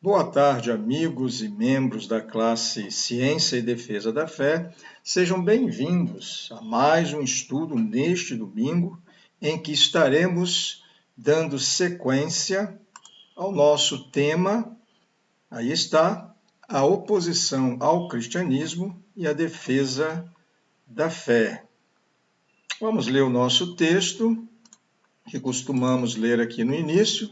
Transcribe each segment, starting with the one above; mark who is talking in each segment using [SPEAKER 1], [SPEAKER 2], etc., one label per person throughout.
[SPEAKER 1] Boa tarde, amigos e membros da classe Ciência e Defesa da Fé. Sejam bem-vindos a mais um estudo neste domingo, em que estaremos dando sequência ao nosso tema. Aí está, a oposição ao cristianismo e a defesa da fé. Vamos ler o nosso texto, que costumamos ler aqui no início.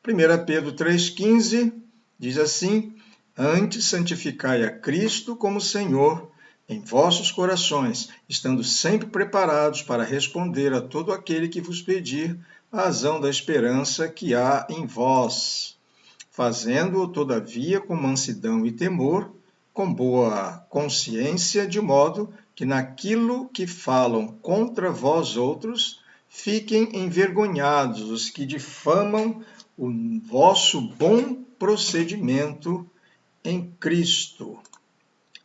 [SPEAKER 1] 1 Pedro 3,15 diz assim: Antes santificai a Cristo como Senhor em vossos corações, estando sempre preparados para responder a todo aquele que vos pedir a razão da esperança que há em vós, fazendo-o, todavia, com mansidão e temor, com boa consciência, de modo que naquilo que falam contra vós outros, fiquem envergonhados os que difamam o vosso bom procedimento em Cristo.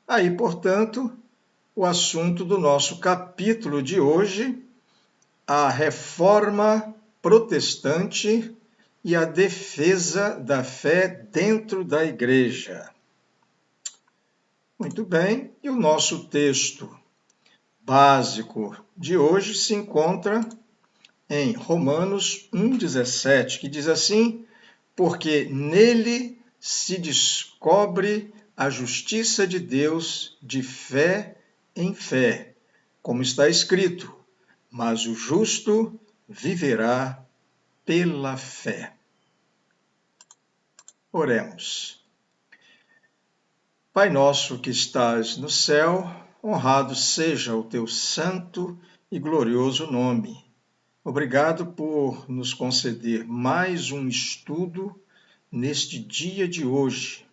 [SPEAKER 1] Aí, portanto, o assunto do nosso capítulo de hoje, a reforma protestante e a defesa da fé dentro da igreja. Muito bem, e o nosso texto básico de hoje se encontra em Romanos 1,17, que diz assim: porque nele se descobre a justiça de Deus de fé em fé, como está escrito, mas o justo viverá pela fé. Oremos. Pai nosso que estás no céu, honrado seja o teu santo e glorioso nome. Obrigado por nos conceder mais um estudo neste dia de hoje.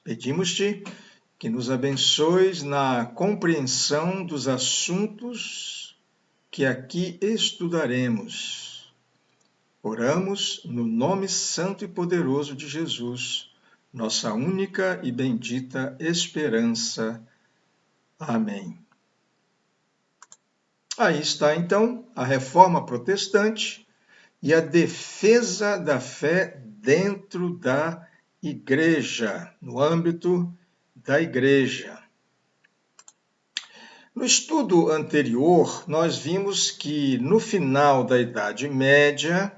[SPEAKER 1] Pedimos-te que nos abençoes na compreensão dos assuntos que aqui estudaremos. Oramos no nome santo e poderoso de Jesus, nossa única e bendita esperança. Amém. Aí está, então, a reforma protestante e a defesa da fé dentro da igreja, no âmbito da igreja. No estudo anterior, nós vimos que no final da Idade Média,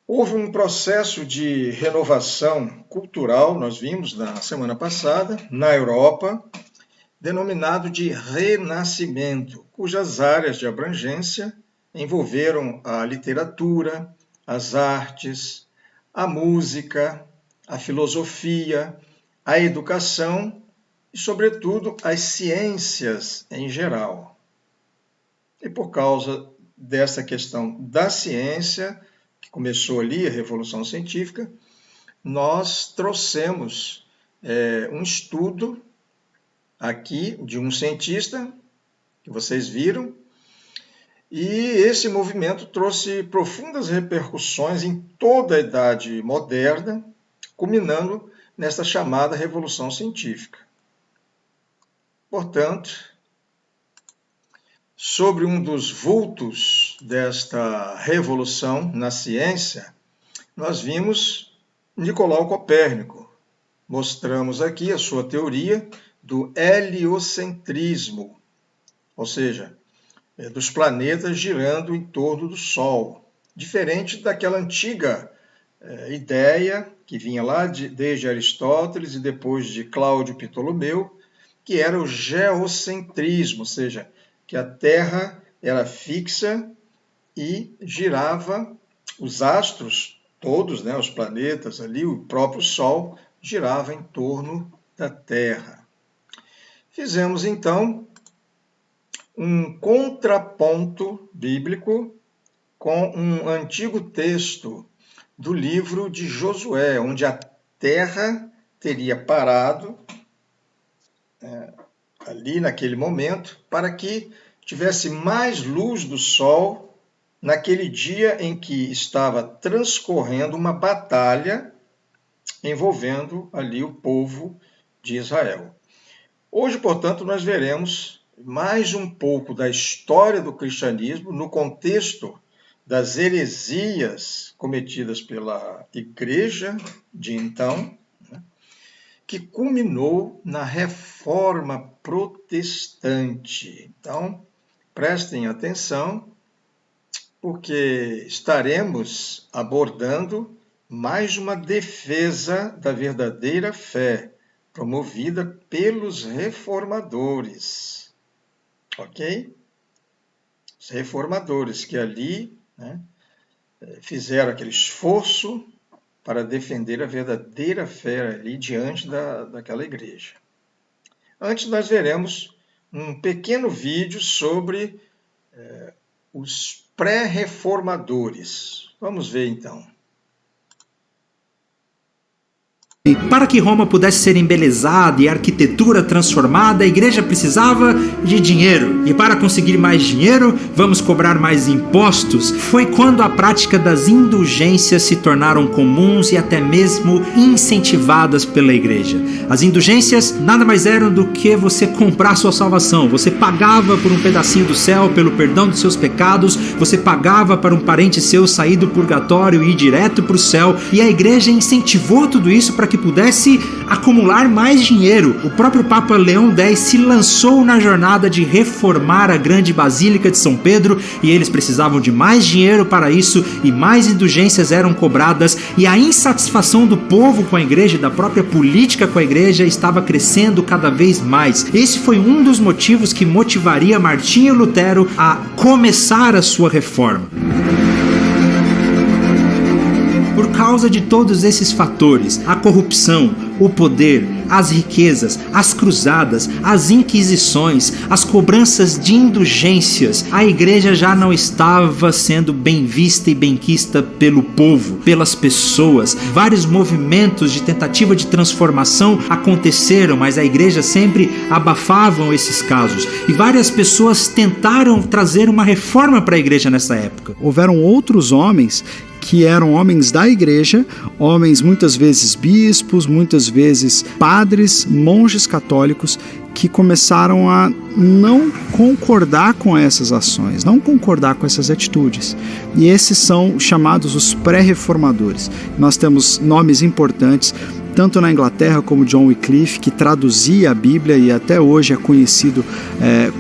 [SPEAKER 1] houve um processo de renovação cultural, nós vimos na semana passada, na Europa, denominado de Renascimento, cujas áreas de abrangência envolveram a literatura, as artes, a música, a filosofia, a educação e, sobretudo, as ciências em geral. E por causa dessa questão da ciência, que começou ali, a Revolução Científica, nós trouxemos um estudo aqui de um cientista, que vocês viram, e esse movimento trouxe profundas repercussões em toda a Idade Moderna, culminando nesta chamada Revolução Científica. Portanto, sobre um dos vultos desta revolução na ciência, nós vimos Nicolau Copérnico. Mostramos aqui a sua teoria do heliocentrismo, ou seja, dos planetas girando em torno do Sol, diferente daquela antiga ideia que vinha lá desde Aristóteles e depois de Cláudio Ptolomeu, que era o geocentrismo, ou seja, que a Terra era fixa e girava, os astros todos, os planetas ali, o próprio Sol, girava em torno da Terra. Fizemos, então, um contraponto bíblico com um antigo texto do livro de Josué, onde a Terra teria parado ali naquele momento, para que tivesse mais luz do sol naquele dia em que estava transcorrendo uma batalha envolvendo ali o povo de Israel. Hoje, portanto, nós veremos mais um pouco da história do cristianismo no contexto das heresias cometidas pela igreja de então, né, que culminou na Reforma Protestante. Então, prestem atenção, porque estaremos abordando mais uma defesa da verdadeira fé, promovida pelos reformadores, ok? Os reformadores que ali, né, fizeram aquele esforço para defender a verdadeira fé ali diante daquela igreja. Antes nós veremos um pequeno vídeo sobre os pré-reformadores. Vamos ver então.
[SPEAKER 2] Para que Roma pudesse ser embelezada e a arquitetura transformada, a igreja precisava de dinheiro. E para conseguir mais dinheiro, vamos cobrar mais impostos. Foi quando a prática das indulgências se tornaram comuns e até mesmo incentivadas pela igreja. As indulgências nada mais eram do que você comprar sua salvação. Você pagava por um pedacinho do céu, pelo perdão dos seus pecados, você pagava para um parente seu sair do purgatório e ir direto para o céu. E a igreja incentivou tudo isso para que pudesse acumular mais dinheiro. O próprio Papa Leão X se lançou na jornada de reformar a grande Basílica de São Pedro e eles precisavam de mais dinheiro para isso e mais indulgências eram cobradas e a insatisfação do povo com a igreja e da própria política com a igreja estava crescendo cada vez mais. Esse foi um dos motivos que motivaria Martinho Lutero a começar a sua reforma. Por causa de todos esses fatores, a corrupção, o poder, as riquezas, as cruzadas, as inquisições, as cobranças de indulgências, a igreja já não estava sendo bem vista e benquista pelo povo, pelas pessoas. Vários movimentos de tentativa de transformação aconteceram, mas a igreja sempre abafava esses casos. E várias pessoas tentaram trazer uma reforma para a igreja nessa época.
[SPEAKER 3] Houveram outros homens que eram homens da igreja, homens muitas vezes bispos, muitas vezes padres, monges católicos, que começaram a não concordar com essas ações, não concordar com essas atitudes. E esses são chamados os pré-reformadores. Nós temos nomes importantes, tanto na Inglaterra como John Wycliffe, que traduzia a Bíblia e até hoje é conhecido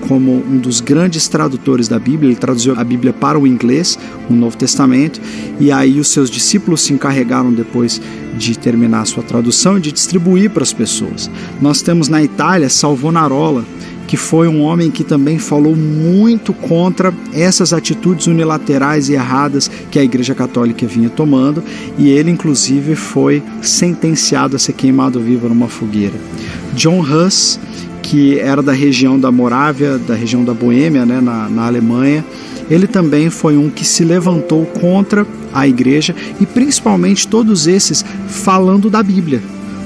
[SPEAKER 3] como um dos grandes tradutores da Bíblia. Ele traduziu a Bíblia para o inglês, o Novo Testamento, e aí os seus discípulos se encarregaram depois de terminar a sua tradução e de distribuir para as pessoas. Nós temos na Itália Savonarola, que foi um homem que também falou muito contra essas atitudes unilaterais e erradas que a Igreja Católica vinha tomando, e ele inclusive foi sentenciado a ser queimado vivo numa fogueira. John Huss, que era da região da Morávia, da região da Boêmia, né, na Alemanha, ele também foi um que se levantou contra a Igreja, e principalmente todos esses falando da Bíblia,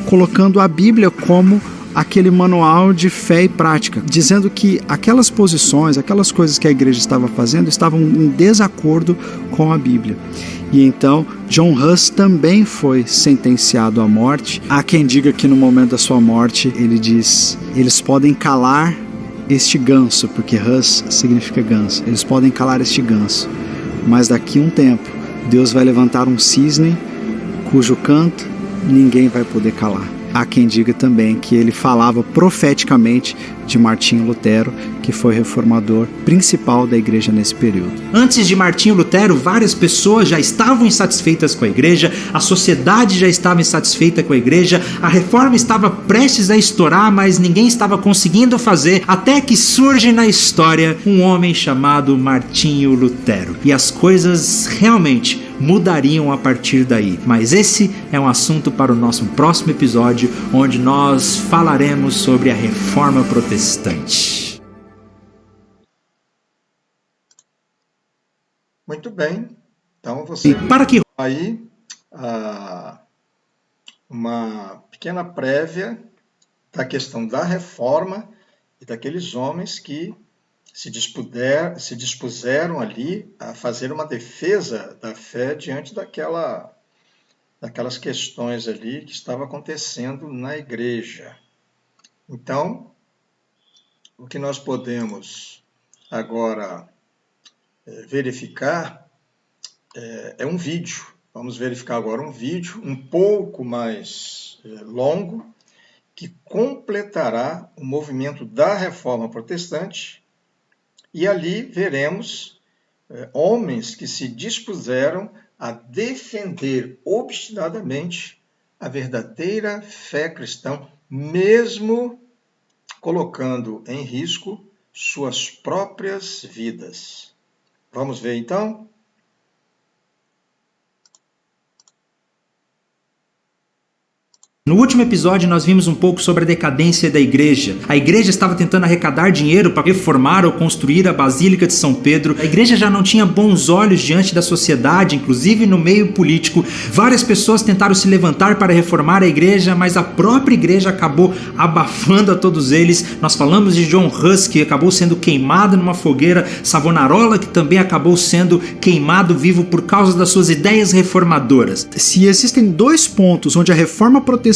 [SPEAKER 3] colocando a Bíblia como aquele manual de fé e prática, dizendo que aquelas posições, aquelas coisas que a igreja estava fazendo estavam em desacordo com a Bíblia. E então John Huss também foi sentenciado à morte. Há quem diga que no momento da sua morte ele diz: eles podem calar este ganso, porque Huss significa ganso, eles podem calar este ganso, mas daqui a um tempo Deus vai levantar um cisne cujo canto ninguém vai poder calar. Há quem diga também que ele falava profeticamente de Martinho Lutero, que foi reformador principal da igreja nesse período.
[SPEAKER 2] Antes de Martinho Lutero, várias pessoas já estavam insatisfeitas com a igreja, a sociedade já estava insatisfeita com a igreja, a reforma estava prestes a estourar, mas ninguém estava conseguindo fazer, até que surge na história um homem chamado Martinho Lutero. E as coisas realmente mudariam a partir daí. Mas esse é um assunto para o nosso próximo episódio, onde nós falaremos sobre a Reforma Protestante.
[SPEAKER 1] Muito bem. Então você
[SPEAKER 2] para que
[SPEAKER 1] aí uma pequena prévia da questão da reforma e daqueles homens que se dispuseram ali a fazer uma defesa da fé diante daquelas questões ali que estavam acontecendo na igreja. Então, o que nós podemos agora verificar é um vídeo. Vamos verificar agora um vídeo um pouco mais longo, que completará o movimento da Reforma Protestante, e ali veremos homens que se dispuseram a defender obstinadamente a verdadeira fé cristã, mesmo colocando em risco suas próprias vidas. Vamos ver então?
[SPEAKER 2] No último episódio nós vimos um pouco sobre a decadência da igreja. A igreja estava tentando arrecadar dinheiro para reformar ou construir a Basílica de São Pedro. A igreja já não tinha bons olhos diante da sociedade, inclusive no meio político. Várias pessoas tentaram se levantar para reformar a igreja, mas a própria igreja acabou abafando a todos eles. Nós falamos de John Huss, que acabou sendo queimado numa fogueira, Savonarola, que também acabou sendo queimado vivo por causa das suas ideias reformadoras.
[SPEAKER 3] Se existem dois pontos onde a reforma protestante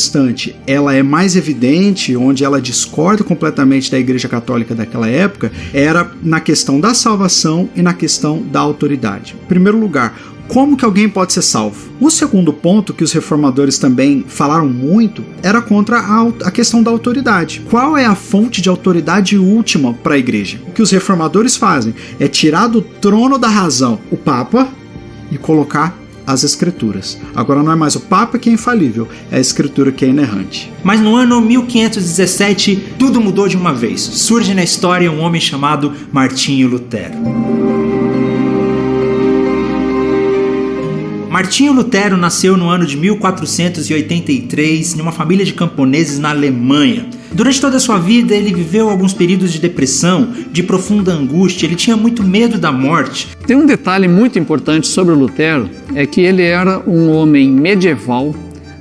[SPEAKER 3] ela é mais evidente, onde ela discorda completamente da Igreja Católica daquela época, era na questão da salvação e na questão da autoridade. Em primeiro lugar, como que alguém pode ser salvo? O segundo ponto, que os reformadores também falaram muito, era contra a questão da autoridade. Qual é a fonte de autoridade última para a igreja? O que os reformadores fazem é tirar do trono da razão o Papa e colocar as Escrituras. Agora não é mais o Papa que é infalível, é a Escritura que é inerrante.
[SPEAKER 2] Mas no ano 1517, tudo mudou de uma vez. Surge na história um homem chamado Martinho Lutero. Martinho Lutero nasceu no ano de 1483 numa família de camponeses na Alemanha. Durante toda a sua vida ele viveu alguns períodos de depressão, de profunda angústia, ele tinha muito medo da morte.
[SPEAKER 4] Tem um detalhe muito importante sobre o Lutero, é que ele era um homem medieval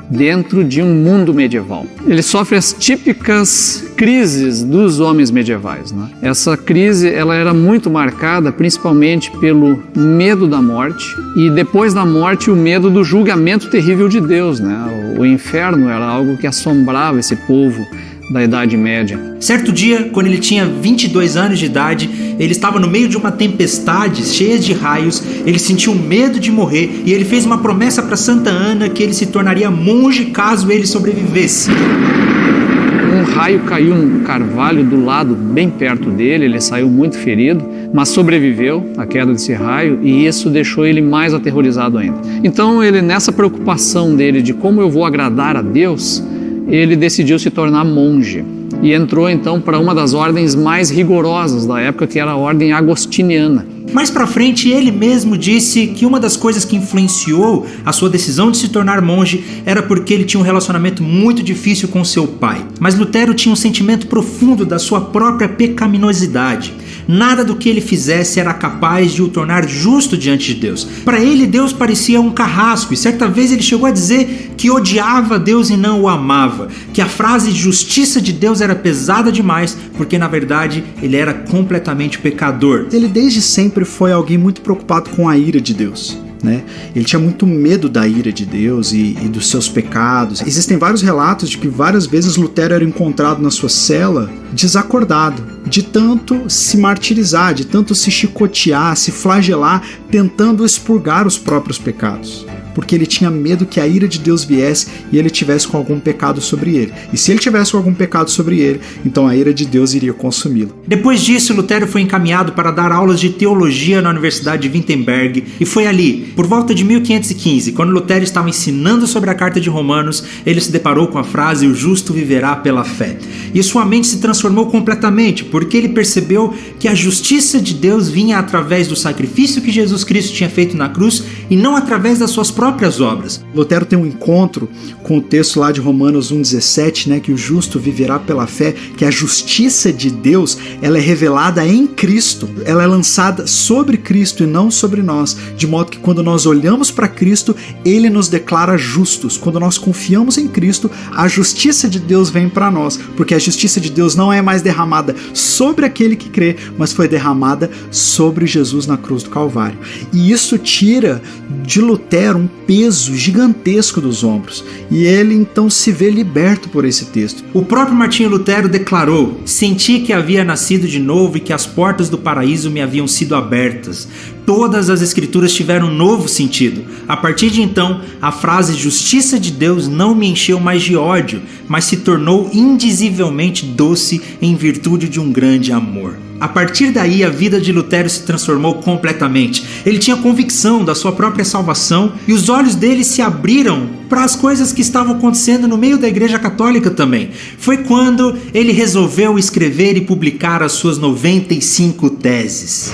[SPEAKER 4] dentro de um mundo medieval. Ele sofre as típicas crises dos homens medievais, né? Essa crise ela era muito marcada principalmente pelo medo da morte e depois da morte o medo do julgamento terrível de Deus, né? O inferno era algo que assombrava esse povo da Idade Média.
[SPEAKER 2] Certo dia, quando ele tinha 22 anos de idade, ele estava no meio de uma tempestade cheia de raios, ele sentiu medo de morrer e ele fez uma promessa para Santa Ana que ele se tornaria monge caso ele sobrevivesse.
[SPEAKER 4] Um raio caiu num carvalho do lado, bem perto dele, ele saiu muito ferido, mas sobreviveu à queda desse raio e isso deixou ele mais aterrorizado ainda. Então ele, nessa preocupação dele de como eu vou agradar a Deus, ele decidiu se tornar monge e entrou então para uma das ordens mais rigorosas da época, que era a ordem agostiniana.
[SPEAKER 2] Mais pra frente, ele mesmo disse que uma das coisas que influenciou a sua decisão de se tornar monge era porque ele tinha um relacionamento muito difícil com seu pai. Mas Lutero tinha um sentimento profundo da sua própria pecaminosidade. Nada do que ele fizesse era capaz de o tornar justo diante de Deus. Para ele, Deus parecia um carrasco, e certa vez ele chegou a dizer que odiava Deus e não o amava, que a frase justiça de Deus era pesada demais, porque na verdade ele era completamente pecador.
[SPEAKER 3] Ele desde sempre foi alguém muito preocupado com a ira de Deus. Né? Ele tinha muito medo da ira de Deus e dos seus pecados. Existem vários relatos de que várias vezes Lutero era encontrado na sua cela desacordado, de tanto se martirizar, de tanto se chicotear, se flagelar, tentando expurgar os próprios pecados. Porque ele tinha medo que a ira de Deus viesse e ele tivesse com algum pecado sobre ele. E se ele tivesse com algum pecado sobre ele, então a ira de Deus iria consumi-lo.
[SPEAKER 2] Depois disso, Lutero foi encaminhado para dar aulas de teologia na Universidade de Wittenberg, e foi ali, por volta de 1515, quando Lutero estava ensinando sobre a Carta de Romanos, ele se deparou com a frase "o justo viverá pela fé". E sua mente se transformou completamente, porque ele percebeu que a justiça de Deus vinha através do sacrifício que Jesus Cristo tinha feito na cruz e não através das suas próprias obras.
[SPEAKER 3] Lutero tem um encontro com o texto lá de Romanos 1,17, né, que o justo viverá pela fé, que a justiça de Deus ela é revelada em Cristo, ela é lançada sobre Cristo e não sobre nós, de modo que quando nós olhamos para Cristo, ele nos declara justos. Quando nós confiamos em Cristo, a justiça de Deus vem para nós, porque a justiça de Deus não é mais derramada sobre aquele que crê, mas foi derramada sobre Jesus na cruz do Calvário. E isso tira de Lutero um peso gigantesco dos ombros, e ele então se vê liberto por esse texto.
[SPEAKER 2] O próprio Martinho Lutero declarou: senti que havia nascido de novo e que as portas do paraíso me haviam sido abertas. Todas as escrituras tiveram um novo sentido. A partir de então, a frase justiça de Deus não me encheu mais de ódio, mas se tornou indizivelmente doce em virtude de um grande amor. A partir daí, a vida de Lutero se transformou completamente. Ele tinha convicção da sua própria salvação e os olhos dele se abriram para as coisas que estavam acontecendo no meio da Igreja Católica também. Foi quando ele resolveu escrever e publicar as suas 95 teses.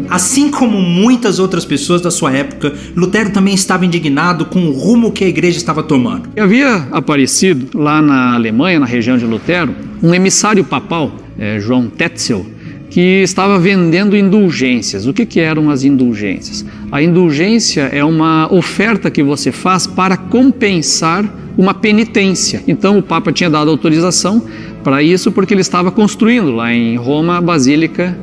[SPEAKER 2] Assim como muitas outras pessoas da sua época, Lutero também estava indignado com o rumo que a igreja estava tomando.
[SPEAKER 4] Havia aparecido lá na Alemanha, na região de Lutero, um emissário papal, João Tetzel, que estava vendendo indulgências. O que eram as indulgências? A indulgência é uma oferta que você faz para compensar uma penitência. Então o Papa tinha dado autorização para isso porque ele estava construindo lá em Roma a Basílica,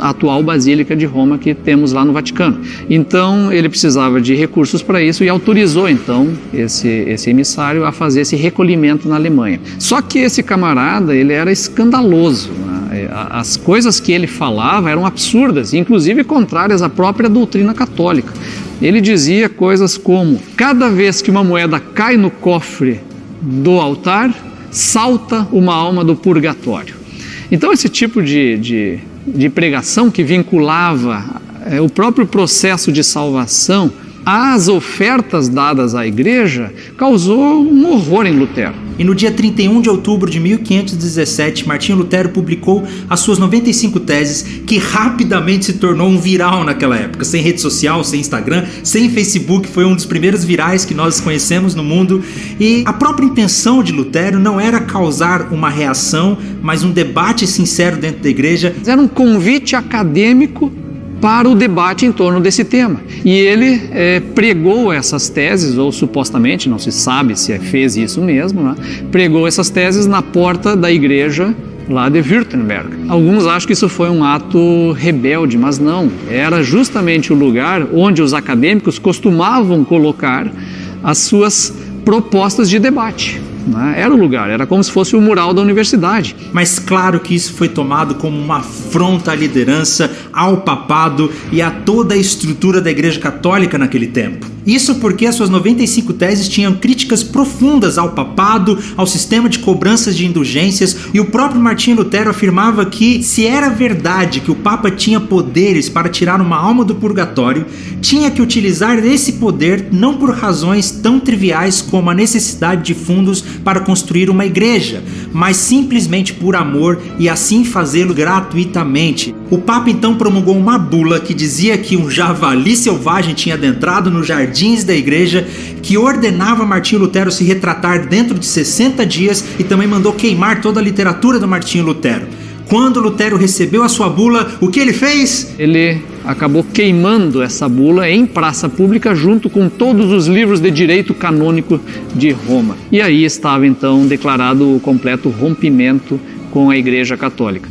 [SPEAKER 4] a atual Basílica de Roma que temos lá no Vaticano. Então ele precisava de recursos para isso e autorizou então esse emissário a fazer esse recolhimento na Alemanha. Só que esse camarada, ele era escandaloso, né? As coisas que ele falava eram absurdas, inclusive contrárias à própria doutrina católica. Ele dizia coisas como: cada vez que uma moeda cai no cofre do altar, salta uma alma do purgatório. Então esse tipo de pregação que vinculava o próprio processo de salvação às ofertas dadas à igreja causou um horror em Lutero.
[SPEAKER 2] E no dia 31 de outubro de 1517, Martinho Lutero publicou as suas 95 teses, que rapidamente se tornou um viral naquela época. Sem rede social, sem Instagram, sem Facebook, foi um dos primeiros virais que nós conhecemos no mundo. E a própria intenção de Lutero não era causar uma reação, mas um debate sincero dentro da igreja.
[SPEAKER 4] Era um convite acadêmico para o debate em torno desse tema. E ele pregou essas teses, ou supostamente, não se sabe se fez isso mesmo, né? Pregou essas teses na porta da igreja lá de Württemberg. Alguns acham que isso foi um ato rebelde, mas não. Era justamente o lugar onde os acadêmicos costumavam colocar as suas propostas de debate. Era o lugar, era como se fosse o mural da universidade.
[SPEAKER 2] Mas claro que isso foi tomado como uma afronta à liderança, ao papado e a toda a estrutura da Igreja Católica naquele tempo. Isso porque as suas 95 teses tinham críticas profundas ao papado, ao sistema de cobranças de indulgências, e o próprio Martinho Lutero afirmava que, se era verdade que o Papa tinha poderes para tirar uma alma do purgatório, tinha que utilizar esse poder não por razões tão triviais como a necessidade de fundos para construir uma igreja, mas simplesmente por amor e assim fazê-lo gratuitamente. O Papa então promulgou uma bula que dizia que um javali selvagem tinha adentrado nos jardins da igreja, que ordenava Martinho Lutero se retratar dentro de 60 dias e também mandou queimar toda a literatura do Martinho Lutero. Quando Lutero recebeu a sua bula, o que ele fez?
[SPEAKER 4] Ele acabou queimando essa bula em praça pública junto com todos os livros de direito canônico de Roma. E aí estava então declarado o completo rompimento com a Igreja Católica.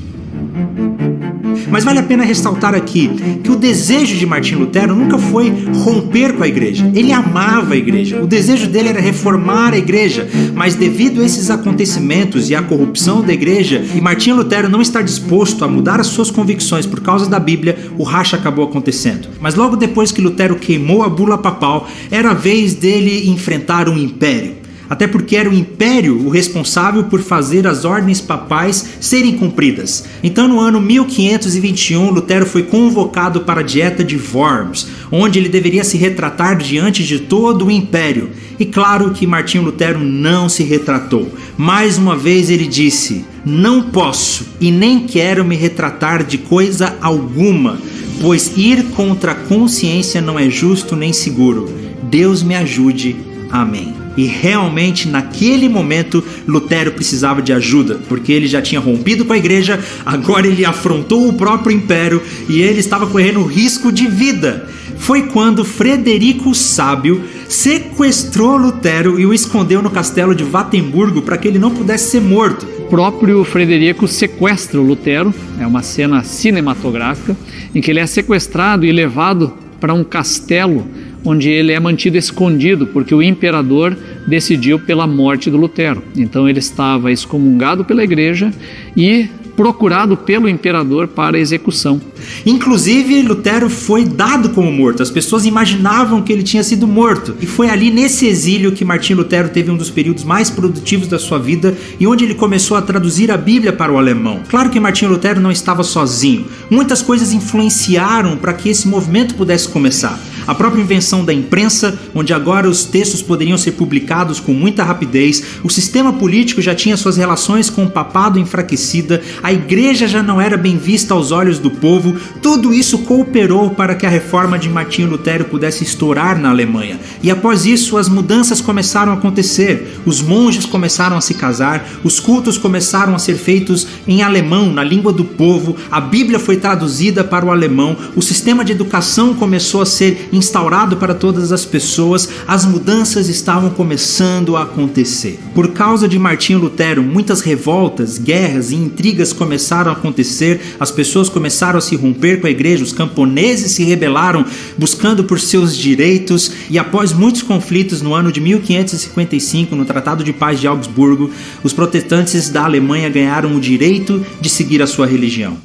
[SPEAKER 2] Mas vale a pena ressaltar aqui que o desejo de Martinho Lutero nunca foi romper com a igreja. Ele amava a igreja. O desejo dele era reformar a igreja. Mas devido a esses acontecimentos e à corrupção da igreja, e Martinho Lutero não estar disposto a mudar as suas convicções por causa da Bíblia, o racha acabou acontecendo. Mas logo depois que Lutero queimou a bula papal, era a vez dele enfrentar um império. Até porque era o império o responsável por fazer as ordens papais serem cumpridas. Então, no ano 1521, Lutero foi convocado para a Dieta de Worms, onde ele deveria se retratar diante de todo o império. E claro que Martinho Lutero não se retratou. Mais uma vez ele disse: não posso e nem quero me retratar de coisa alguma, pois ir contra a consciência não é justo nem seguro. Deus me ajude. Amém. E realmente naquele momento Lutero precisava de ajuda, porque ele já tinha rompido com a igreja, agora ele afrontou o próprio império e ele estava correndo risco de vida. Foi quando Frederico o Sábio sequestrou Lutero e o escondeu no castelo de Wittenberg para que ele não pudesse ser morto.
[SPEAKER 4] próprio Frederico sequestra o Lutero, é uma cena cinematográfica, em que ele é sequestrado e levado para um castelo, onde ele é mantido escondido, porque o imperador decidiu pela morte do Lutero. Então ele estava excomungado pela igreja e procurado pelo imperador para execução.
[SPEAKER 2] Inclusive, Lutero foi dado como morto. As pessoas imaginavam que ele tinha sido morto. E foi ali nesse exílio que Martinho Lutero teve um dos períodos mais produtivos da sua vida e onde ele começou a traduzir a Bíblia para o alemão. Claro que Martinho Lutero não estava sozinho. Muitas coisas influenciaram para que esse movimento pudesse começar. A própria invenção da imprensa, onde agora os textos poderiam ser publicados com muita rapidez, o sistema político já tinha suas relações com o papado enfraquecida, a igreja já não era bem vista aos olhos do povo, tudo isso cooperou para que a reforma de Martinho Lutero pudesse estourar na Alemanha. E após isso, as mudanças começaram a acontecer, os monges começaram a se casar, os cultos começaram a ser feitos em alemão, na língua do povo, a Bíblia foi traduzida para o alemão, o sistema de educação começou a ser instaurado para todas as pessoas, as mudanças estavam começando a acontecer. Por causa de Martinho Lutero, muitas revoltas, guerras e intrigas começaram a acontecer, as pessoas começaram a se romper com a igreja, os camponeses se rebelaram buscando por seus direitos e após muitos conflitos no ano de 1555, no Tratado de Paz de Augsburgo, os protestantes da Alemanha ganharam o direito de seguir a sua religião.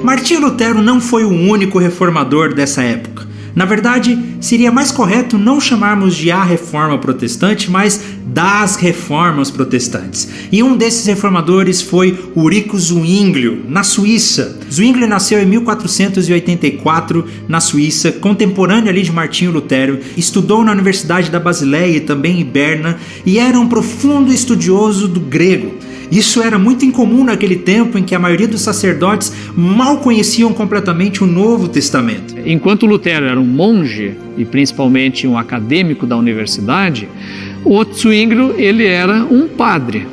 [SPEAKER 2] Martinho Lutero não foi o único reformador dessa época. Na verdade, seria mais correto não chamarmos de a reforma protestante, mas das reformas protestantes. E um desses reformadores foi Ulrico Zwinglio, na Suíça. Zwinglio nasceu em 1484, na Suíça, contemporâneo ali de Martinho Lutero, estudou na Universidade da Basileia e também em Berna, e era um profundo estudioso do grego. Isso era muito incomum naquele tempo em que a maioria dos sacerdotes mal conheciam completamente o Novo Testamento.
[SPEAKER 4] Enquanto Lutero era um monge e principalmente um acadêmico da universidade, o Zwinglio ele era um padre,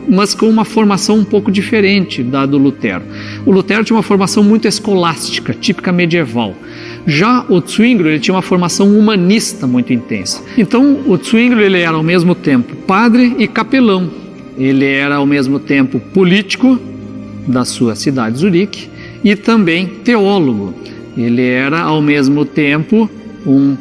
[SPEAKER 4] mas com uma formação um pouco diferente da do Lutero. O Lutero tinha uma formação muito escolástica, típica medieval. Já o Zwinglio ele tinha uma formação humanista muito intensa. Então o Zwinglio ele era ao mesmo tempo padre e capelão. Ele era ao mesmo tempo político da sua cidade, Zurique, e também teólogo. Ele era ao mesmo tempo um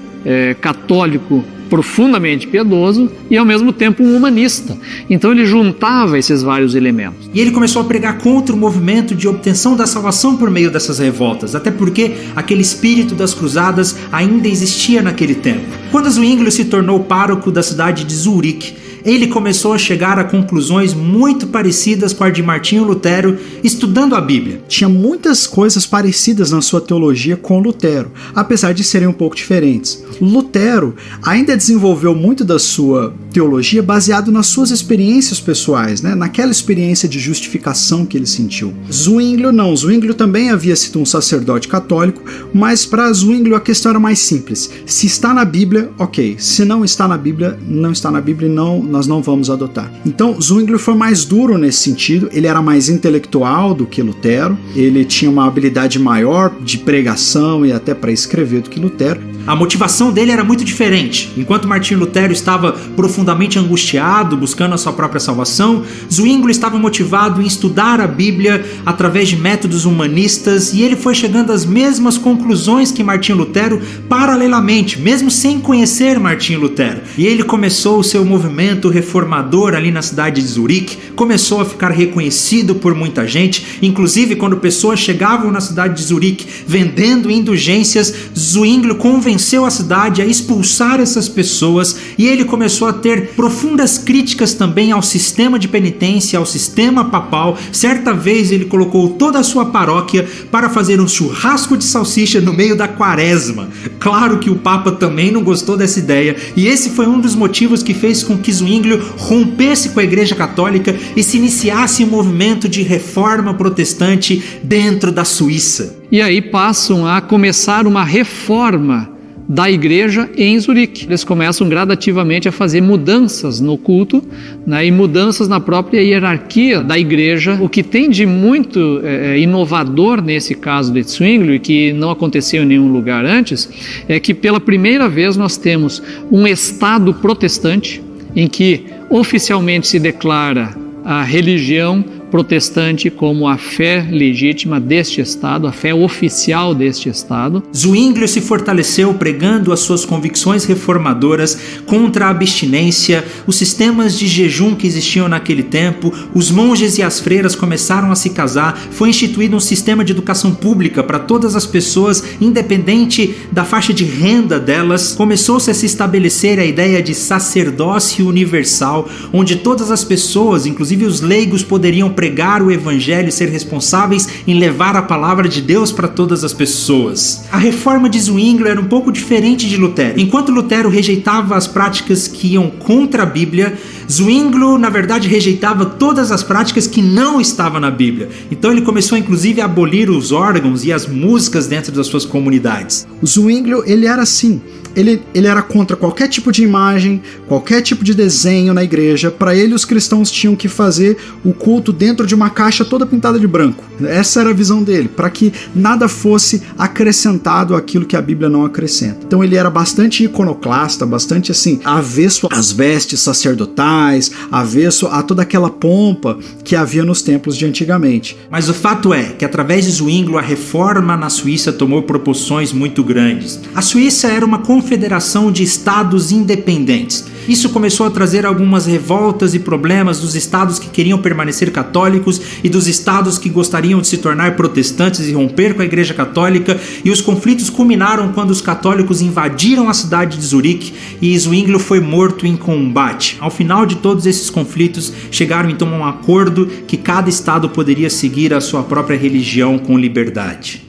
[SPEAKER 4] católico profundamente piedoso e ao mesmo tempo um humanista. Então ele juntava esses vários elementos.
[SPEAKER 2] E ele começou a pregar contra o movimento de obtenção da salvação por meio dessas revoltas, até porque aquele espírito das cruzadas ainda existia naquele tempo. Quando Zwinglio se tornou pároco da cidade de Zurique, ele começou a chegar a conclusões muito parecidas com a de Martinho Lutero, estudando a Bíblia.
[SPEAKER 3] Tinha muitas coisas parecidas na sua teologia com Lutero, apesar de serem um pouco diferentes. Lutero ainda desenvolveu muito da sua teologia baseado nas suas experiências pessoais, naquela experiência de justificação que ele sentiu. Zwinglio não. Zwinglio também havia sido um sacerdote católico, mas para Zwinglio a questão era mais simples. Se está na Bíblia, ok. Se não está na Bíblia, não está na Bíblia e nós não vamos adotar. Então Zwinglio foi mais duro nesse sentido, ele era mais intelectual do que Lutero, ele tinha uma habilidade maior de pregação e até para escrever do que Lutero.
[SPEAKER 2] A motivação dele era muito diferente. Enquanto Martinho Lutero estava profundamente angustiado, buscando a sua própria salvação, Zwinglio estava motivado em estudar a Bíblia através de métodos humanistas e ele foi chegando às mesmas conclusões que Martinho Lutero paralelamente, mesmo sem conhecer Martinho Lutero. E ele começou o seu movimento reformador ali na cidade de Zurique, começou a ficar reconhecido por muita gente, inclusive quando pessoas chegavam na cidade de Zurique vendendo indulgências, Zwinglio convenceu a cidade a expulsar essas pessoas e ele começou a ter profundas críticas também ao sistema de penitência, ao sistema papal. Certa vez ele colocou toda a sua paróquia para fazer um churrasco de salsicha no meio da quaresma. Claro que o Papa também não gostou dessa ideia e esse foi um dos motivos que fez com que Zwinglio rompesse com a Igreja Católica e se iniciasse um movimento de reforma protestante dentro da Suíça.
[SPEAKER 4] E aí passam a começar uma reforma da igreja em Zurique. Eles começam gradativamente a fazer mudanças no culto, né, e mudanças na própria hierarquia da igreja. O que tem de muito inovador nesse caso de Zwinglio, e que não aconteceu em nenhum lugar antes, é que pela primeira vez nós temos um Estado protestante em que oficialmente se declara a religião protestante como a fé legítima deste Estado, a fé oficial deste Estado.
[SPEAKER 2] Zwinglio se fortaleceu pregando as suas convicções reformadoras contra a abstinência, os sistemas de jejum que existiam naquele tempo, os monges e as freiras começaram a se casar, foi instituído um sistema de educação pública para todas as pessoas, independente da faixa de renda delas, começou-se a se estabelecer a ideia de sacerdócio universal, onde todas as pessoas, inclusive os leigos, poderiam pregar o evangelho e ser responsáveis em levar a palavra de Deus para todas as pessoas. A reforma de Zwinglio era um pouco diferente de Lutero. Enquanto Lutero rejeitava as práticas que iam contra a Bíblia, Zwinglio, na verdade, rejeitava todas as práticas que não estavam na Bíblia. Então ele começou, inclusive, a abolir os órgãos e as músicas dentro das suas comunidades.
[SPEAKER 3] O Zwinglio, ele era assim. Ele era contra qualquer tipo de imagem, qualquer tipo de desenho na igreja. Para ele, os cristãos tinham que fazer o culto dentro de uma caixa toda pintada de branco. Essa era a visão dele, para que nada fosse acrescentado àquilo que a Bíblia não acrescenta. Então ele era bastante iconoclasta, bastante assim, avesso às vestes sacerdotais, avesso a toda aquela pompa que havia nos templos de antigamente.
[SPEAKER 2] Mas o fato é que através de Zwinglio a reforma na Suíça tomou proporções muito grandes. A Suíça era uma confederação de estados independentes. Isso começou a trazer algumas revoltas e problemas dos estados que queriam permanecer católicos e dos estados que gostariam de se tornar protestantes e romper com a Igreja Católica, e os conflitos culminaram quando os católicos invadiram a cidade de Zurique e Zwinglio foi morto em combate. Ao final de todos esses conflitos, chegaram então a um acordo que cada estado poderia seguir a sua própria religião com liberdade.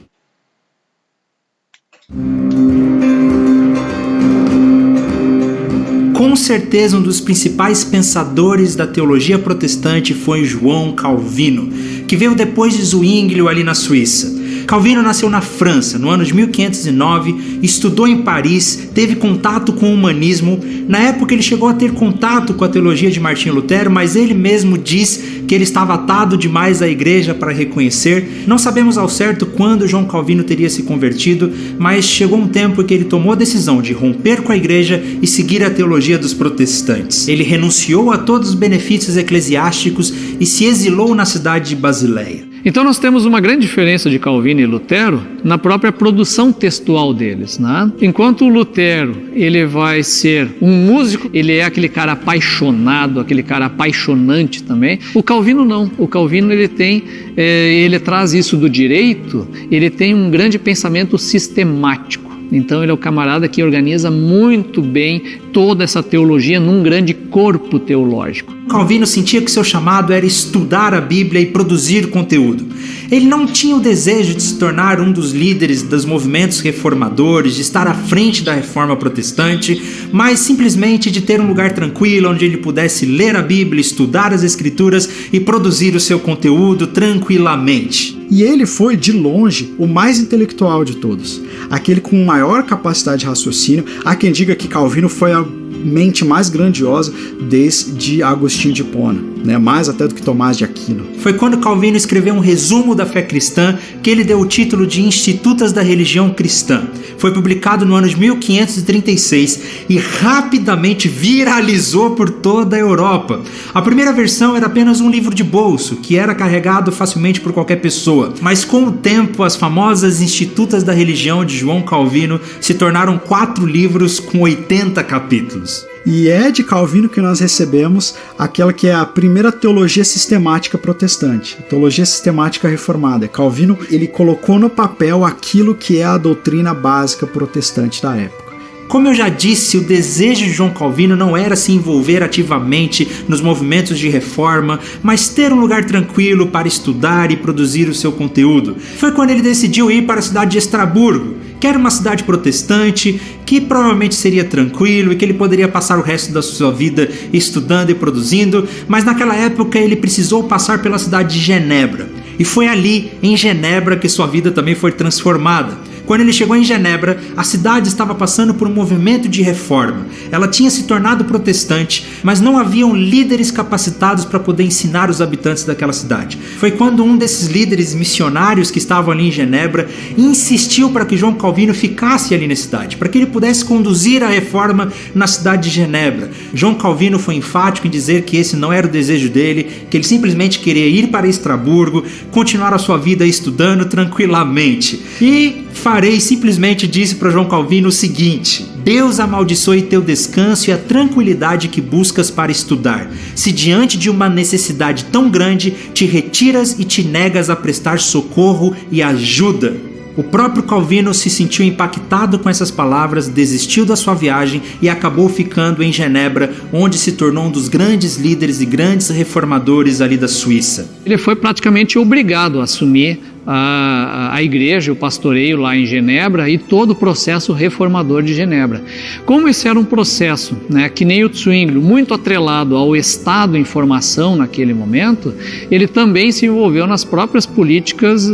[SPEAKER 2] Com certeza um dos principais pensadores da teologia protestante foi João Calvino, que veio depois de Zwinglio ali na Suíça. Calvino nasceu na França, no ano de 1509, estudou em Paris, teve contato com o humanismo. Na época ele chegou a ter contato com a teologia de Martinho Lutero, mas ele mesmo diz que ele estava atado demais à igreja para reconhecer. Não sabemos ao certo quando João Calvino teria se convertido, mas chegou um tempo em que ele tomou a decisão de romper com a igreja e seguir a teologia dos protestantes. Ele renunciou a todos os benefícios eclesiásticos e se exilou na cidade de Basileia.
[SPEAKER 4] Então nós temos uma grande diferença de Calvino e Lutero na própria produção textual deles, né? Enquanto o Lutero, ele vai ser um músico, ele é aquele cara apaixonado, aquele cara apaixonante também. O Calvino não. O Calvino ele traz isso do direito, ele tem um grande pensamento sistemático. Então ele é o camarada que organiza muito bem toda essa teologia num grande corpo teológico.
[SPEAKER 2] Calvino sentia que seu chamado era estudar a Bíblia e produzir conteúdo. Ele não tinha o desejo de se tornar um dos líderes dos movimentos reformadores, de estar à frente da reforma protestante, mas simplesmente de ter um lugar tranquilo onde ele pudesse ler a Bíblia, estudar as Escrituras e produzir o seu conteúdo tranquilamente.
[SPEAKER 3] E ele foi, de longe, o mais intelectual de todos. Aquele com maior capacidade de raciocínio. Há quem diga que Calvino foi a mente mais grandiosa desde Agostinho de Hipona, né? Mais até do que Tomás de Aquino.
[SPEAKER 2] Foi quando Calvino escreveu um resumo da fé cristã que ele deu o título de Institutas da Religião Cristã. Foi publicado no ano de 1536 e rapidamente viralizou por toda a Europa. A primeira versão era apenas um livro de bolso, que era carregado facilmente por qualquer pessoa, mas com o tempo as famosas Institutas da Religião de João Calvino se tornaram 4 livros com 80 capítulos.
[SPEAKER 3] E é de Calvino que nós recebemos aquela que é a primeira teologia sistemática protestante, a teologia sistemática reformada. Calvino, ele colocou no papel aquilo que é a doutrina básica protestante da época.
[SPEAKER 2] Como eu já disse, o desejo de João Calvino não era se envolver ativamente nos movimentos de reforma, mas ter um lugar tranquilo para estudar e produzir o seu conteúdo. Foi quando ele decidiu ir para a cidade de Estraburgo, que era uma cidade protestante, que provavelmente seria tranquilo e que ele poderia passar o resto da sua vida estudando e produzindo, mas naquela época ele precisou passar pela cidade de Genebra. E foi ali, em Genebra, que sua vida também foi transformada. Quando ele chegou em Genebra, a cidade estava passando por um movimento de reforma. Ela tinha se tornado protestante, mas não haviam líderes capacitados para poder ensinar os habitantes daquela cidade. Foi quando um desses líderes missionários que estavam ali em Genebra insistiu para que João Calvino ficasse ali na cidade, para que ele pudesse conduzir a reforma na cidade de Genebra. João Calvino foi enfático em dizer que esse não era o desejo dele, que ele simplesmente queria ir para Estraburgo, continuar a sua vida estudando tranquilamente. E Farei simplesmente disse para João Calvino o seguinte: Deus amaldiçoe teu descanso e a tranquilidade que buscas para estudar, se diante de uma necessidade tão grande te retiras e te negas a prestar socorro e ajuda. O próprio Calvino se sentiu impactado com essas palavras, desistiu da sua viagem e acabou ficando em Genebra, onde se tornou um dos grandes líderes e grandes reformadores ali da Suíça.
[SPEAKER 4] Ele foi praticamente obrigado a assumir a igreja, o pastoreio lá em Genebra e todo o processo reformador de Genebra. Como esse era um processo, que nem o Zwinglio, muito atrelado ao Estado em formação naquele momento, ele também se envolveu nas próprias políticas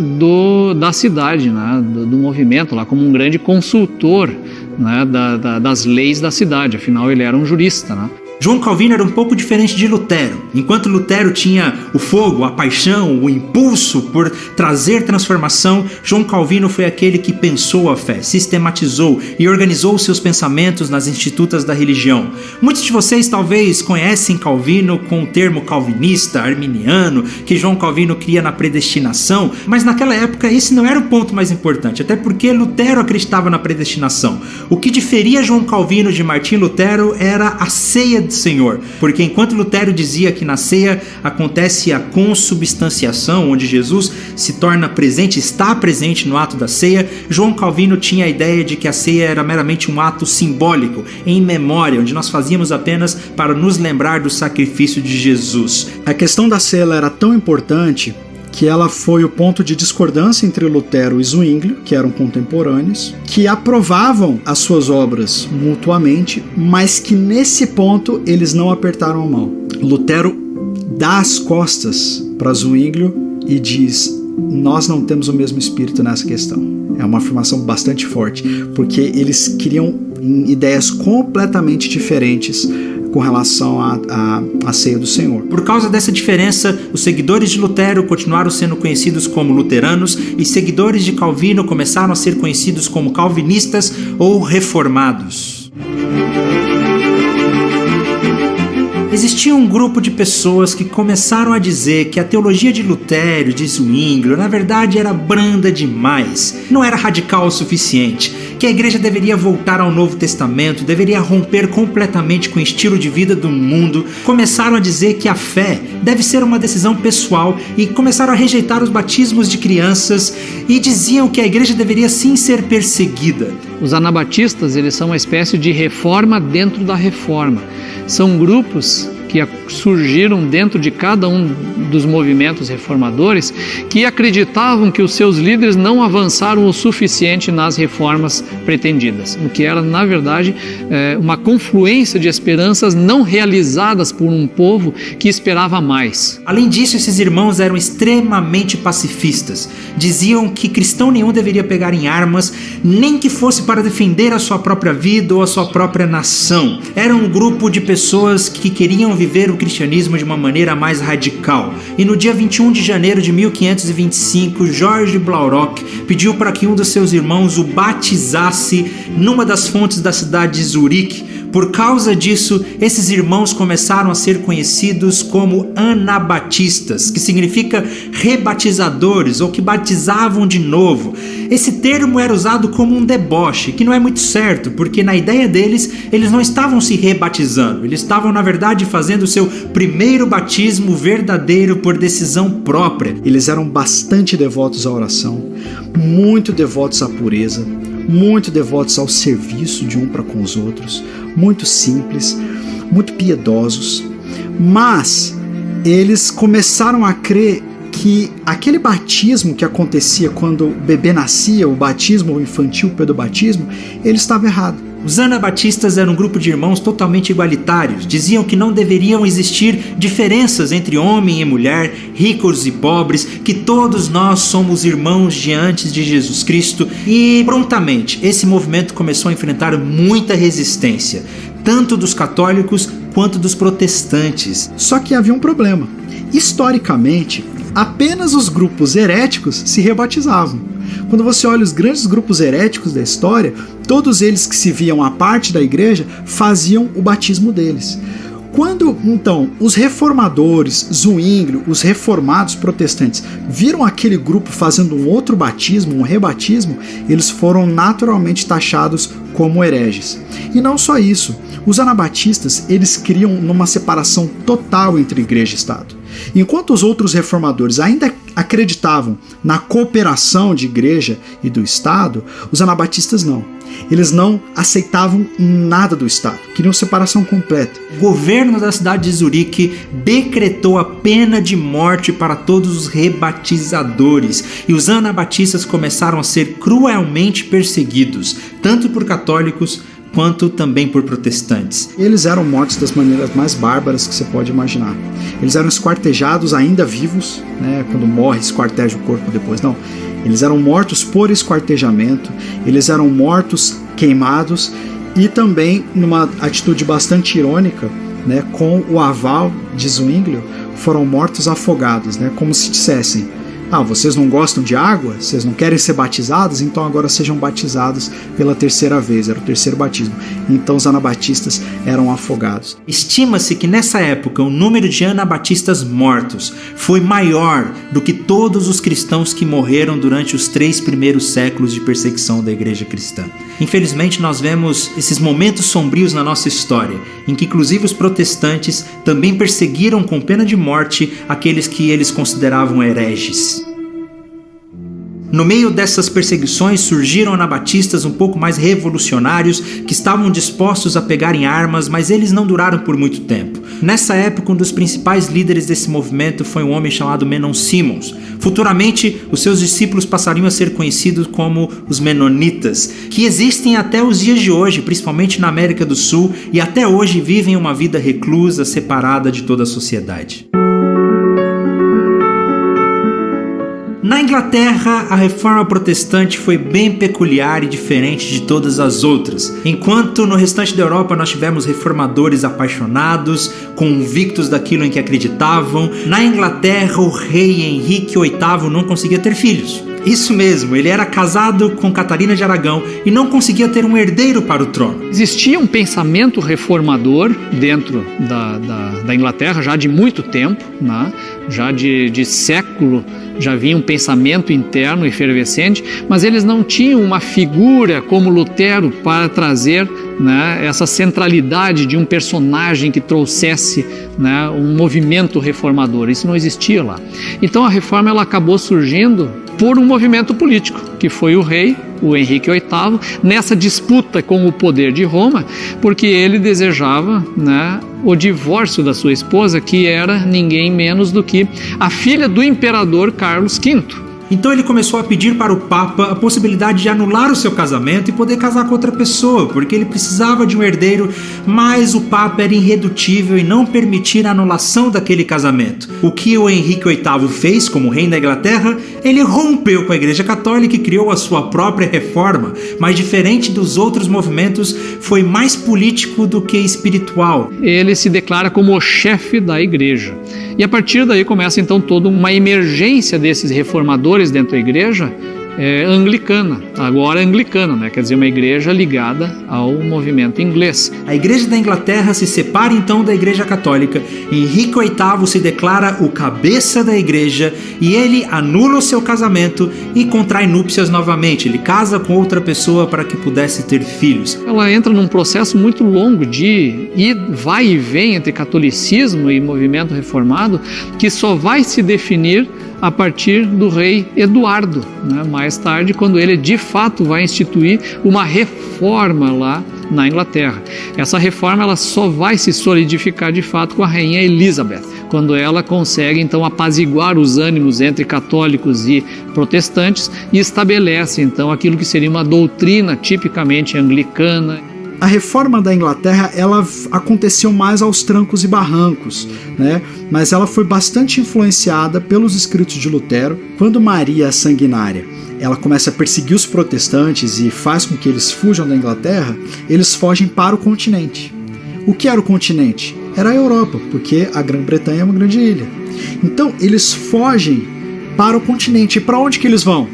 [SPEAKER 4] da cidade, do movimento, lá como um grande consultor das leis da cidade, afinal ele era um jurista.
[SPEAKER 2] João Calvino era um pouco diferente de Lutero. Enquanto Lutero tinha o fogo, a paixão, o impulso por trazer transformação, João Calvino foi aquele que pensou a fé, sistematizou e organizou seus pensamentos nas institutas da religião. Muitos de vocês talvez conhecem Calvino com o termo calvinista, arminiano, que João Calvino cria na predestinação, mas naquela época esse não era o ponto mais importante, até porque Lutero acreditava na predestinação. O que diferia João Calvino de Martim Lutero era a ceia do Senhor, porque enquanto Lutero dizia que na ceia acontece a consubstanciação, onde Jesus se torna presente, está presente no ato da ceia, João Calvino tinha a ideia de que a ceia era meramente um ato simbólico, em memória, onde nós fazíamos apenas para nos lembrar do sacrifício de Jesus.
[SPEAKER 3] A questão da ceia era tão importante que ela foi o ponto de discordância entre Lutero e Zwinglio, que eram contemporâneos, que aprovavam as suas obras mutuamente, mas que nesse ponto eles não apertaram a mão. Lutero dá as costas para Zwinglio e diz: nós não temos o mesmo espírito nessa questão. É uma afirmação bastante forte, porque eles queriam ideias completamente diferentes com relação à ceia do Senhor.
[SPEAKER 2] Por causa dessa diferença, os seguidores de Lutero continuaram sendo conhecidos como luteranos e seguidores de Calvino começaram a ser conhecidos como calvinistas ou reformados. Existia um grupo de pessoas que começaram a dizer que a teologia de Lutero, de Zwinglio, na verdade era branda demais, não era radical o suficiente, que a igreja deveria voltar ao Novo Testamento, deveria romper completamente com o estilo de vida do mundo. Começaram a dizer que a fé deve ser uma decisão pessoal e começaram a rejeitar os batismos de crianças e diziam que a igreja deveria sim ser perseguida.
[SPEAKER 4] Os anabatistas, eles são uma espécie de reforma dentro da reforma. São grupos que surgiram dentro de cada um dos movimentos reformadores que acreditavam que os seus líderes não avançaram o suficiente nas reformas pretendidas, o que era, na verdade, uma confluência de esperanças não realizadas por um povo que esperava mais.
[SPEAKER 2] Além disso, esses irmãos eram extremamente pacifistas. Diziam que cristão nenhum deveria pegar em armas, nem que fosse para defender a sua própria vida ou a sua própria nação. Era um grupo de pessoas que queriam viver o cristianismo de uma maneira mais radical. E no dia 21 de janeiro de 1525, George Blaurock pediu para que um dos seus irmãos o batizasse numa das fontes da cidade de Zurique. Por causa disso, esses irmãos começaram a ser conhecidos como anabatistas, que significa rebatizadores ou que batizavam de novo. Esse termo era usado como um deboche, que não é muito certo, porque na ideia deles, eles não estavam se rebatizando, eles estavam na verdade fazendo o seu primeiro batismo verdadeiro por decisão própria.
[SPEAKER 3] Eles eram bastante devotos à oração, muito devotos à pureza, muito devotos ao serviço de um para com os outros, muito simples, muito piedosos, mas eles começaram a crer que aquele batismo que acontecia quando o bebê nascia, o batismo infantil pelo batismo, ele estava errado.
[SPEAKER 2] Os anabatistas eram um grupo de irmãos totalmente igualitários. Diziam que não deveriam existir diferenças entre homem e mulher, ricos e pobres, que todos nós somos irmãos diante de Jesus Cristo. E prontamente esse movimento começou a enfrentar muita resistência, tanto dos católicos quanto dos protestantes.
[SPEAKER 3] Só que havia um problema. Historicamente, apenas os grupos heréticos se rebatizavam. Quando você olha os grandes grupos heréticos da história, todos eles que se viam à parte da igreja faziam o batismo deles. Quando, então, os reformadores, Zwinglio, os reformados protestantes, viram aquele grupo fazendo um outro batismo, um rebatismo, eles foram naturalmente taxados como hereges. E não só isso, os anabatistas, eles criam uma separação total entre igreja e Estado. Enquanto os outros reformadores ainda acreditavam na cooperação de igreja e do Estado, os anabatistas não. Eles não aceitavam nada do Estado, queriam separação completa.
[SPEAKER 2] O governo da cidade de Zurique decretou a pena de morte para todos os rebatizadores, e os anabatistas começaram a ser cruelmente perseguidos, tanto por católicos quanto também por protestantes.
[SPEAKER 3] Eles eram mortos das maneiras mais bárbaras que você pode imaginar. Eles eram esquartejados ainda vivos, né? Quando morre, esquarteja o corpo depois, não. Eles eram mortos por esquartejamento, eles eram mortos queimados e também, numa atitude bastante irônica, né, com o aval de Zwinglio, foram mortos afogados, né, como se dissessem: vocês não gostam de água? Vocês não querem ser batizados? Então agora sejam batizados pela terceira vez, era o terceiro batismo. Então os anabatistas eram afogados.
[SPEAKER 2] Estima-se que nessa época o número de anabatistas mortos foi maior do que todos os cristãos que morreram durante os 3 primeiros séculos de perseguição da igreja cristã. Infelizmente nós vemos esses momentos sombrios na nossa história, em que inclusive os protestantes também perseguiram com pena de morte aqueles que eles consideravam hereges. No meio dessas perseguições surgiram anabatistas um pouco mais revolucionários que estavam dispostos a pegarem armas, mas eles não duraram por muito tempo. Nessa época, um dos principais líderes desse movimento foi um homem chamado Menon Simons. Futuramente, os seus discípulos passariam a ser conhecidos como os Menonitas, que existem até os dias de hoje, principalmente na América do Sul, e até hoje vivem uma vida reclusa, separada de toda a sociedade. Na Inglaterra, a reforma protestante foi bem peculiar e diferente de todas as outras. Enquanto no restante da Europa nós tivemos reformadores apaixonados, convictos daquilo em que acreditavam, na Inglaterra o rei Henrique VIII não conseguia ter filhos. Isso mesmo, ele era casado com Catarina de Aragão e não conseguia ter um herdeiro para o trono.
[SPEAKER 4] Existia um pensamento reformador dentro da Inglaterra já de muito tempo, né? Já de século, já havia um pensamento interno efervescente, mas eles não tinham uma figura como Lutero para trazer, né, essa centralidade de um personagem que trouxesse, né, um movimento reformador. Isso não existia lá. Então a reforma ela acabou surgindo por um movimento político, que foi o rei, o Henrique VIII, nessa disputa com o poder de Roma, porque ele desejava, né, o divórcio da sua esposa, que era ninguém menos do que a filha do imperador Carlos V.
[SPEAKER 2] Então ele começou a pedir para o Papa a possibilidade de anular o seu casamento e poder casar com outra pessoa, porque ele precisava de um herdeiro, mas o Papa era irredutível em não permitir a anulação daquele casamento. O que o Henrique VIII fez como rei da Inglaterra? Ele rompeu com a Igreja Católica e criou a sua própria reforma, mas diferente dos outros movimentos, foi mais político do que espiritual.
[SPEAKER 4] Ele se declara como o chefe da Igreja. E a partir daí começa então toda uma emergência desses reformadores dentro da igreja anglicana, agora anglicana, né? Quer dizer, uma igreja ligada ao movimento inglês.
[SPEAKER 2] A igreja da Inglaterra se separa então da igreja católica. Henrique VIII se declara o cabeça da igreja e ele anula o seu casamento e contrai núpcias novamente. Ele casa com outra pessoa para que pudesse ter filhos.
[SPEAKER 4] Ela entra num processo muito longo de vai e vem entre catolicismo e movimento reformado, que só vai se definir a partir do rei Eduardo, né? Mais tarde, quando ele de fato vai instituir uma reforma lá na Inglaterra. Essa reforma ela só vai se solidificar de fato com a rainha Elizabeth, quando ela consegue então apaziguar os ânimos entre católicos e protestantes e estabelece então aquilo que seria uma doutrina tipicamente anglicana.
[SPEAKER 3] A reforma da Inglaterra, ela aconteceu mais aos trancos e barrancos, né? Mas ela foi bastante influenciada pelos escritos de Lutero. Quando Maria a Sanguinária ela começa a perseguir os protestantes e faz com que eles fujam da Inglaterra, eles fogem para o continente. O que era o continente? Era a Europa, porque a Grã-Bretanha é uma grande ilha. Então eles fogem para o continente. E para onde que eles vão?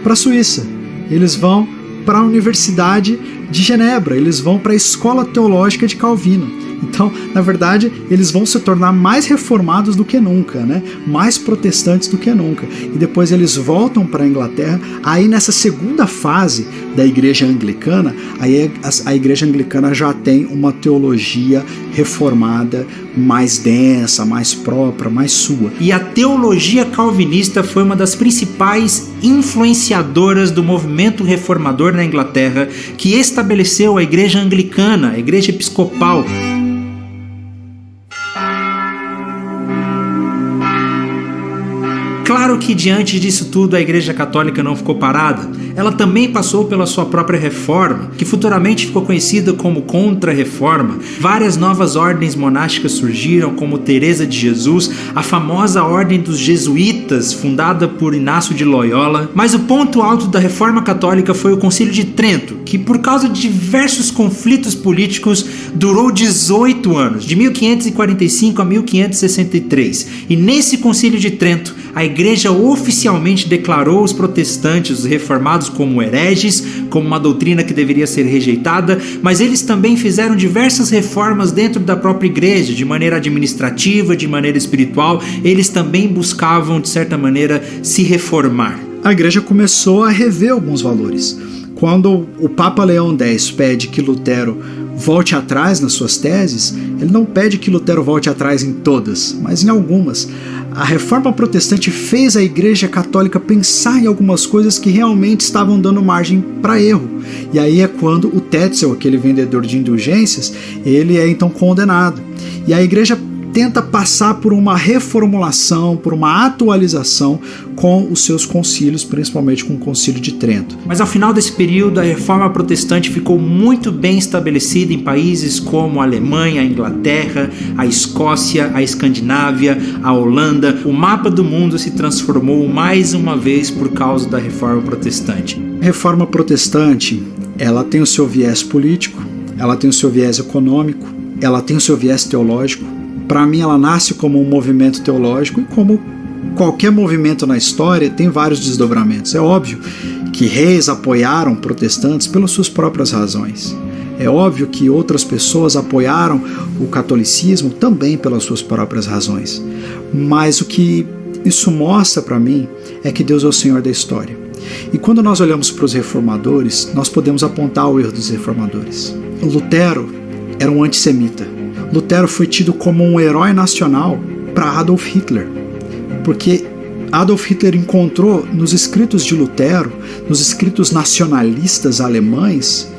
[SPEAKER 3] Para a Suíça. Eles vão para a Universidade de Genebra, eles vão para a Escola Teológica de Calvino. Então, na verdade, eles vão se tornar mais reformados do que nunca, né? Mais protestantes do que nunca. E depois eles voltam para a Inglaterra. Aí nessa segunda fase da Igreja Anglicana, aí a Igreja Anglicana já tem uma teologia reformada, mais densa, mais própria, mais sua.
[SPEAKER 2] E a teologia calvinista foi uma das principais influenciadoras do movimento reformador na Inglaterra, que estabeleceu a Igreja Anglicana, a Igreja Episcopal. Claro que diante disso tudo a Igreja Católica não ficou parada. Ela também passou pela sua própria reforma, que futuramente ficou conhecida como Contra-Reforma. Várias novas ordens monásticas surgiram, como Teresa de Jesus, a famosa Ordem dos Jesuítas, fundada por Inácio de Loyola. Mas o ponto alto da Reforma Católica foi o Concílio de Trento, que por causa de diversos conflitos políticos durou 18 anos, de 1545 a 1563. E nesse Concílio de Trento, a Igreja oficialmente declarou os protestantes, os reformados, como hereges, como uma doutrina que deveria ser rejeitada, mas eles também fizeram diversas reformas dentro da própria Igreja, de maneira administrativa, de maneira espiritual. Eles também buscavam, de certa maneira, se reformar.
[SPEAKER 3] A Igreja começou a rever alguns valores. Quando o Papa Leão X pede que Lutero volte atrás nas suas teses, ele não pede que Lutero volte atrás em todas, mas em algumas. A reforma protestante fez a Igreja Católica pensar em algumas coisas que realmente estavam dando margem para erro. E aí é quando o Tetzel, aquele vendedor de indulgências, ele é então condenado. E a Igreja tenta passar por uma reformulação, por uma atualização com os seus concílios, principalmente com o Concílio de Trento.
[SPEAKER 2] Mas ao final desse período, a reforma protestante ficou muito bem estabelecida em países como a Alemanha, a Inglaterra, a Escócia, a Escandinávia, a Holanda. O mapa do mundo se transformou mais uma vez por causa da reforma protestante.
[SPEAKER 3] A reforma protestante, ela tem o seu viés político, ela tem o seu viés econômico, ela tem o seu viés teológico. Para mim, ela nasce como um movimento teológico e como qualquer movimento na história tem vários desdobramentos. É óbvio que reis apoiaram protestantes pelas suas próprias razões. É óbvio que outras pessoas apoiaram o catolicismo também pelas suas próprias razões. Mas o que isso mostra para mim é que Deus é o Senhor da história. E quando nós olhamos para os reformadores, nós podemos apontar o erro dos reformadores. Lutero era um antissemita. Lutero foi tido como um herói nacional para Adolf Hitler, porque Adolf Hitler encontrou nos escritos de Lutero, nos escritos nacionalistas alemães,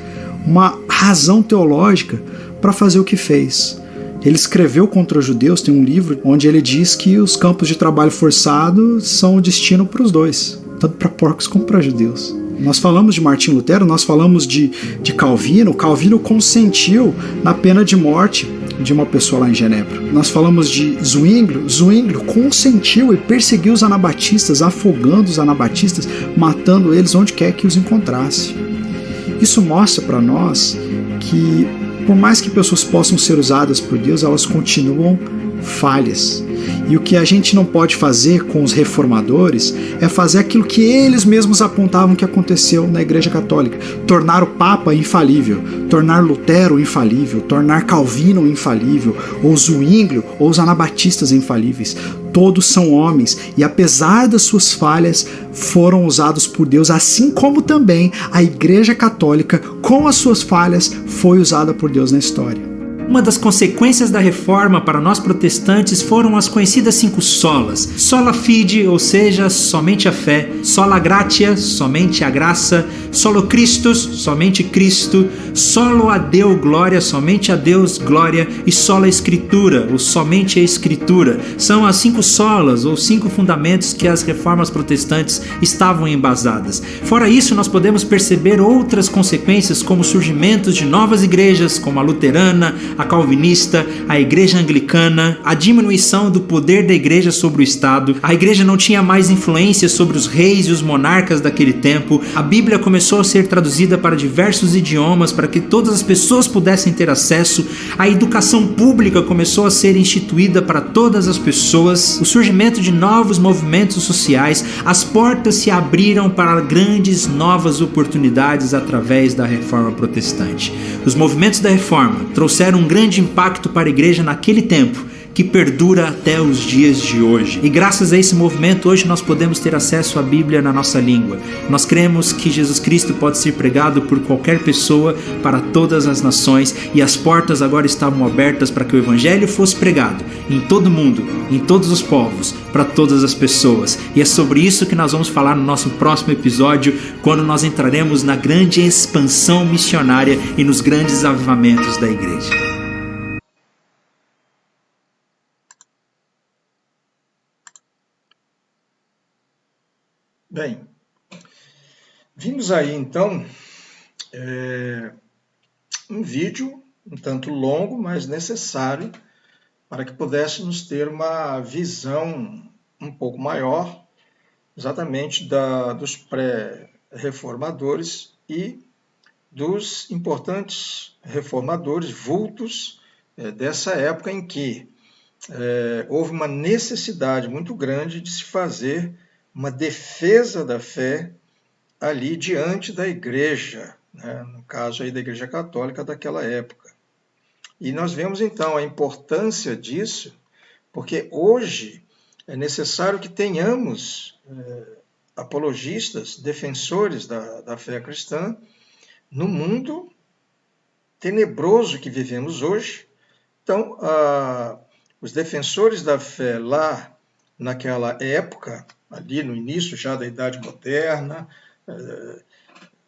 [SPEAKER 3] uma razão teológica para fazer o que fez. Ele escreveu contra os judeus, tem um livro onde ele diz que os campos de trabalho forçado são o destino para os dois, tanto para porcos como para judeus. Nós falamos de Martinho Lutero, nós falamos de Calvino. Calvino consentiu na pena de morte de uma pessoa lá em Genebra. Nós falamos de Zwinglio. Zwinglio consentiu e perseguiu os anabatistas, afogando os anabatistas, matando eles onde quer que os encontrasse. Isso mostra para nós que, por mais que pessoas possam ser usadas por Deus, elas continuam falhas. E o que a gente não pode fazer com os reformadores é fazer aquilo que eles mesmos apontavam que aconteceu na Igreja Católica. Tornar o Papa infalível, tornar Lutero infalível, tornar Calvino infalível, ou Zwinglio, ou os anabatistas infalíveis. Todos são homens e, apesar das suas falhas, foram usados por Deus, assim como também a Igreja Católica, com as suas falhas, foi usada por Deus na história.
[SPEAKER 2] Uma das consequências da reforma para nós protestantes foram as conhecidas 5 solas. Sola fide, ou seja, somente a fé. Sola gratia, somente a graça. Solo Christus, somente Cristo. Solo a Deo glória, somente a Deus glória. E sola escritura, ou somente a escritura. São as 5 solas, ou 5 fundamentos que as reformas protestantes estavam embasadas. Fora isso, nós podemos perceber outras consequências, como surgimentos de novas igrejas, como a luterana, a calvinista, a igreja anglicana, a diminuição do poder da igreja sobre o Estado. A igreja não tinha mais influência sobre os reis e os monarcas daquele tempo. A Bíblia começou a ser traduzida para diversos idiomas para que todas as pessoas pudessem ter acesso. A educação pública começou a ser instituída para todas as pessoas. O surgimento de novos movimentos sociais, as portas se abriram para grandes novas oportunidades através da reforma protestante. Os movimentos da reforma trouxeram um grande impacto para a igreja naquele tempo, que perdura até os dias de hoje. E graças a esse movimento, hoje nós podemos ter acesso à Bíblia na nossa língua. Nós cremos que Jesus Cristo pode ser pregado por qualquer pessoa para todas as nações, e as portas agora estavam abertas para que o Evangelho fosse pregado em todo o mundo, em todos os povos, para todas as pessoas. E é sobre isso que nós vamos falar no nosso próximo episódio, quando nós entraremos na grande expansão missionária e nos grandes avivamentos da igreja.
[SPEAKER 1] Bem, vimos aí então um vídeo um tanto longo, mas necessário para que pudéssemos ter uma visão um pouco maior exatamente dos pré-reformadores e dos importantes reformadores vultos dessa época em que houve uma necessidade muito grande de se fazer uma defesa da fé ali diante da igreja, né? No caso aí da Igreja Católica daquela época. E nós vemos então a importância disso, porque hoje é necessário que tenhamos apologistas, defensores da fé cristã no mundo tenebroso que vivemos hoje. Então, os defensores da fé lá naquela época, ali no início já da Idade Moderna,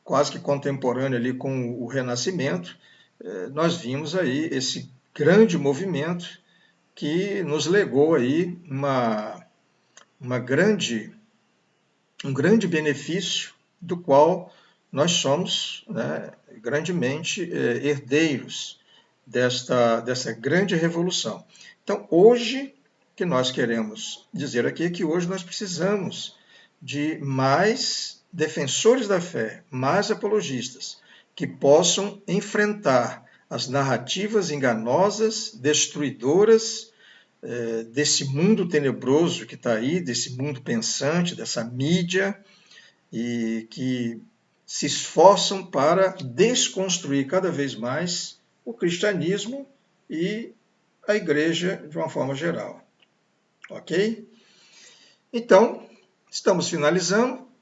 [SPEAKER 1] quase que contemporâneo ali com o Renascimento, nós vimos aí esse grande movimento que nos legou aí um grande benefício do qual nós somos, né, grandemente herdeiros dessa grande revolução. Então, hoje, o que nós queremos dizer aqui é que hoje nós precisamos de mais defensores da fé, mais apologistas, que possam enfrentar as narrativas enganosas, destruidoras desse mundo tenebroso que está aí, desse mundo pensante, dessa mídia, e que se esforçam para desconstruir cada vez mais o cristianismo e a igreja de uma forma geral. Ok? Então, estamos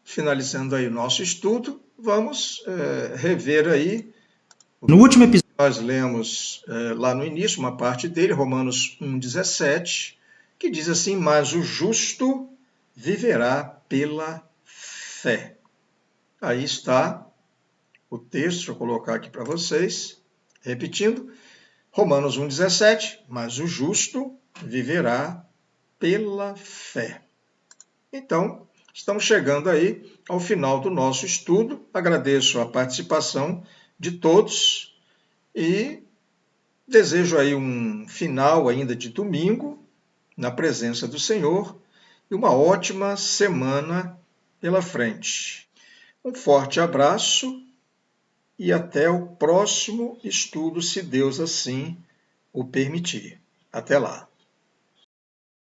[SPEAKER 1] finalizando aí o nosso estudo. Vamos rever aí.
[SPEAKER 2] No último episódio,
[SPEAKER 1] nós lemos lá no início uma parte dele, Romanos 1,17, que diz assim: mas o justo viverá pela fé. Aí está o texto, deixa eu colocar aqui para vocês, repetindo, Romanos 1,17, mas o justo viverá pela fé. Então, estamos chegando aí ao final do nosso estudo. Agradeço a participação de todos e desejo aí um final ainda de domingo, na presença do Senhor, e uma ótima semana pela frente. Um forte abraço e até o próximo estudo, se Deus assim o permitir. Até lá.